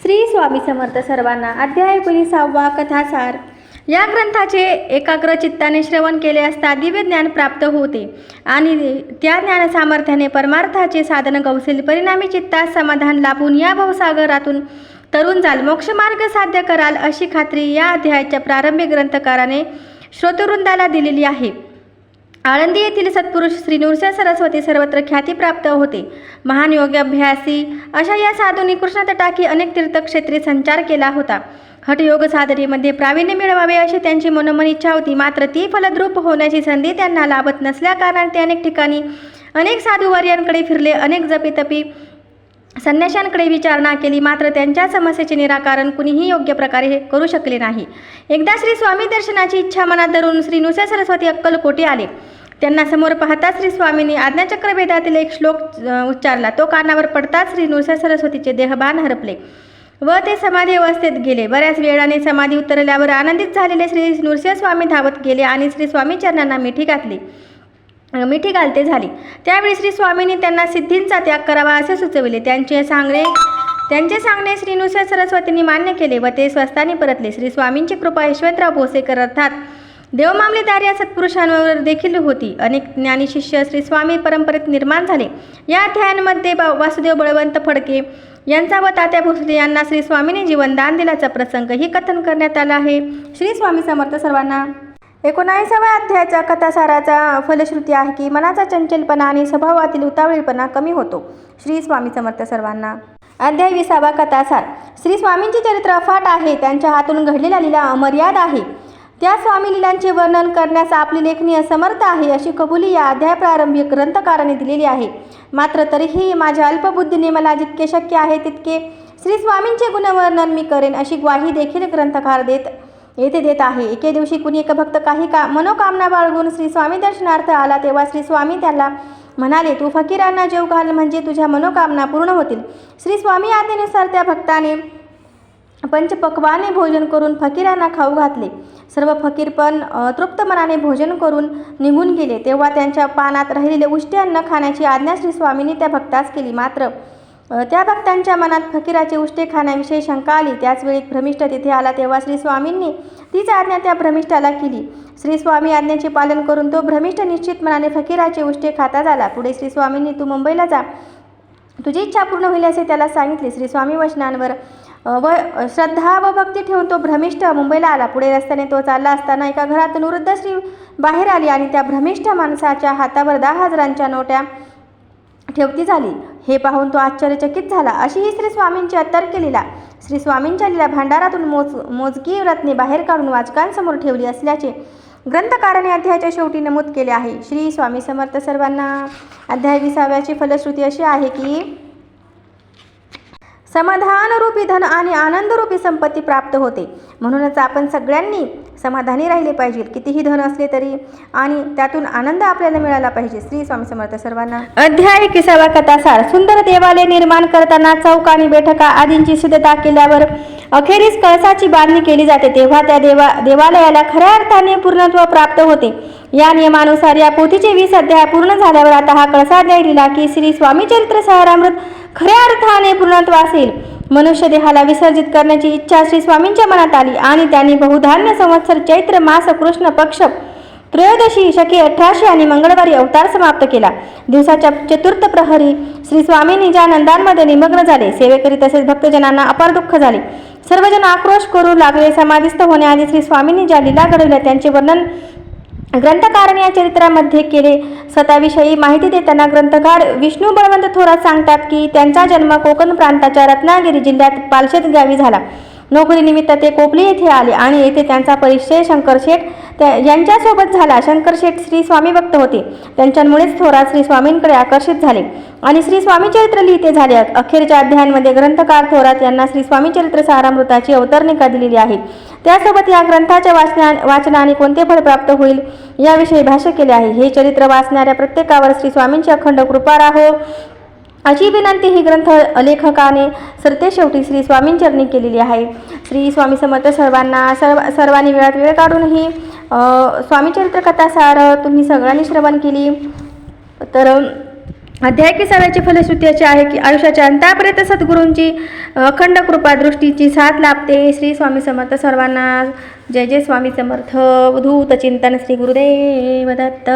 श्री स्वामी समर्थ सर्वांना. अध्याय 19 कथासार. या ग्रंथाचे एकाग्र चित्ताने श्रवण केले असता दिव्य ज्ञान प्राप्त होते आणि त्या ज्ञान सामर्थ्याने परमार्थाचे साधन गवसेल. परिणामी चित्तास समाधान लाभून या भवसागरातून तरुण जाल, मोक्षमार्ग साध्य कराल अशी खात्री या अध्यायाच्या प्रारंभिक ग्रंथकाराने श्रोतवृंदाला दिलेली आहे. आळंदी येथील सत्पुरुष श्री नृसिंह सरस्वती सर्वत्र ख्याती प्राप्त होते. महान योगाभ्यासी अशा या साधूंनी कृष्णतटाकी अनेक तीर्थक्षेत्री संचार केला होता. हठयोग साधनेमध्ये प्रावीण्य मिळवावे अशी त्यांची मनोमन इच्छा होती. मात्र ती फलद्रूप होण्याची संधी त्यांना लाभत नसल्याकारणाने ते अनेक ठिकाणी अनेक साधुवर्यांकडे फिरले. अनेक जपीतपी संन्याशांकडे विचारणा केली, मात्र त्यांच्या समस्येचे निराकरण कुणीही योग्य प्रकारे करू शकले नाही. एकदा श्री स्वामी दर्शनाची इच्छा मनात धरून श्री नृसिंह सरस्वती अक्कलकोटी आले. त्यांना समोर पाहता श्री स्वामींनी आज्ञाचक्र वेदातील एक श्लोक उच्चारला. तो कानावर पडताच श्री नृसिंह सरस्वतीचे देहभान हरपले व ते समाधी अवस्थेत गेले. बऱ्याच वेळाने समाधी उतरल्यावर आनंदित झालेले श्री नृसिंह स्वामी धावत गेले आणि श्री स्वामी चरणांना मिठी घालते झाली. त्यावेळी श्री स्वामींनी त्यांना सिद्धींचा त्याग करावा असे सुचविले. त्यांचे सांगणे श्री नृसिंह सरस्वतींनी मान्य केले व ते स्वस्थानी परतले. श्री स्वामींची कृपा यशवंतराव भोसेकर अर्थात देवमामलेदार या सत्पुरुषांवर देखील होती. अनेक ज्ञानी शिष्य श्री स्वामी परंपरेत निर्माण झाले. या अध्यायांमध्ये वासुदेव बळवंत फडके यांचा व तात्या भोसले यांना श्री स्वामींनी जीवनदान दिल्याचा प्रसंग ही कथन करण्यात आला आहे. श्री स्वामी समर्थ सर्वांना. 19व्या अध्यायाच्या कथासाराचा फलश्रुती आहे की मनाचा चंचलपणा आणि स्वभावातील उतावळेपणा कमी होतो. श्री स्वामी समर्थ सर्वांना. अध्याय 20 कथासार. श्री स्वामींचे चरित्र अफाट आहे. त्यांच्या हातून घडलेला लीला अमर्याद आहे. त्या स्वामी लीलांचे वर्णन करण्यास आपली लेखणी असमर्थ आहे अशी कबुली या अध्याय प्रारंभी ग्रंथकाराने दिलेली आहे. मात्र तरीही माझ्या अल्पबुद्धीने मला जितके शक्य आहे तितके श्री स्वामींचे गुणवर्णन मी करेन अशी ग्वाही देखील ग्रंथकार येथे देत आहे. एके दिवशी कुणी एक भक्त काही मनोकामना बाळगून श्री स्वामी दर्शनार्थ आला. तेव्हा श्री स्वामी त्याला म्हणाले, तू फकीरांना जेव घाल म्हणजे तुझ्या मनोकामना पूर्ण होतील. श्री स्वामी आज्ञेनुसार त्या भक्ताने पंचपक्वाने भोजन करून फकीरांना खाऊ घातले. सर्व फकीर पण तृप्त मनाने भोजन करून निघून गेले. तेव्हा त्यांच्या पानात राहिलेले उष्टे अन्न खाण्याची आज्ञा श्री स्वामींनी त्या भक्तास केली. मात्र त्या भक्तांच्या मनात फकीराचे उष्टे खाण्याविषयी शंका आली. त्याचवेळी भ्रमिष्ठ तिथे आला. तेव्हा श्री स्वामींनी तीच आज्ञा त्या भ्रमिष्ठाला केली. श्री स्वामी आज्ञेचे पालन करून तो भ्रमिष्ठ निश्चित मनाने फकीराचे उष्टे खाता झाला. पुढे श्री स्वामींनी तू मुंबईला जा, तुझी इच्छा पूर्ण होईल असे त्याला सांगितले. श्री स्वामी वचनांवर व श्रद्धा व भक्ती ठेवून तो भ्रमिष्ठ मुंबईला आला. पुढे रस्त्याने तो चालला असताना एका घरातून वृद्ध स्त्री बाहेर आली आणि त्या भ्रमिष्ठ माणसाच्या हातावर 10,000च्या नोट्या ठेवती झाली. हे पाहून तो आश्चर्यचकित झाला. अशी ही श्री स्वामींची अतर्क्य लीला. श्री स्वामींच्या लीला भांडारातून मोजकी रत्ने बाहेर काढून वाचकांसमोर ठेवली असल्याचे ग्रंथकाराने अध्यायाच्या शेवटी नमूद केले आहे. श्री स्वामी समर्थ सर्वांना. अध्याय 20ची फलश्रुती अशी आहे की समाधानरूपी धन आणि आनंदरूपी संपत्ती प्राप्त होते. म्हणूनच आपण सगळ्यांनी समाधानी राहिले पाहिजे. कितीही धन असले तरी आणि त्यातून आनंद आपल्याला मिळाला पाहिजे. श्री स्वामी समर्थ सर्वांना. अध्याय 21 कथासार. सुंदर देवालय निर्माण करताना चौक आणि बैठका आदींची सिद्धता केल्यावर अखेरीस कळसाची बांधणी केली जाते. तेव्हा त्या देवालयाला खऱ्या अर्थाने पूर्णत्व प्राप्त होते. या नियमानुसार या पोथीचे 20 अध्याय पूर्ण झाल्यावर आता हा कळसाध्याय लिहिला की श्री स्वामी चरित्र सारामृत खऱ्या अर्थाने पूर्णत्व असेल. मनुष्य देहाला विसर्जित करण्याची इच्छा श्री स्वामींच्या मनात आली आणि त्यांनी बहुधान्य संवत्सर चैत्र मास कृष्ण पक्ष त्रयोदशी शके 1800 आणि मंगळवारी अवतार समाप्त केला. दिवसाच्या चतुर्थ प्रहरी श्री स्वामींनी ज्या नंदांमध्ये निमग्न झाले, सेवेकरी तसेच भक्तजनांना अपार दुःख झाले. सर्वजण आक्रोश करू लागले. समाधीस्थ होण्याआधी श्री स्वामींनी ज्या लीला घडवल्या त्यांचे वर्णन ग्रंथकाराने या चरित्रामध्ये केले. स्वतःविषयी माहिती देताना ग्रंथकार विष्णू बळवंत थोरात सांगतात की त्यांचा जन्म कोकण प्रांताच्या रत्नागिरी जिल्ह्यात पालशेत गावी झाला. नोकरीनिमित्त ते कोपली येथे आले आणि येथे त्यांचा परिचय शंकरशेठ यांच्यासोबत झाला. शंकरशेठ श्री स्वामी भक्त होते. त्यांच्यामुळेच थोरात श्री स्वामींकडे आकर्षित झाले आणि श्री स्वामी चरित्र लिहिते झाले. अखेरच्या अध्यायांमध्ये ग्रंथकार थोरात यांना श्री स्वामी चरित्र सारामृताची अवतरणिका दिलेली आहे. त्यासोबत या ग्रंथाच्या वाचनाने कोणते फळ प्राप्त होईल याविषयी भाष्य केले आहे. हे चरित्र वाचणाऱ्या प्रत्येकावर श्री स्वामींची अखंड कृपा राहो अशी विनंती ही ग्रंथ लेखकाने सरते शेवटी श्री स्वामींचरणी केलेली आहे. श्री स्वामी समर्थ सर्वांना. सर्वांनी वेळात वेळ काढून ही स्वामी चरित्र कथासार तुम्ही सगळ्यांनी श्रवण केली तर अध्याय 21ची फलश्रुती अशी आहे की आयुष्याच्या अंतापर्यंत सद्गुरूंची अखंड कृपा दृष्टीची साथ लाभते. श्री स्वामी समर्थ सर्वांना. जय जय स्वामी समर्थ. अवधूत चिंतन. श्री गुरुदेव दत्त.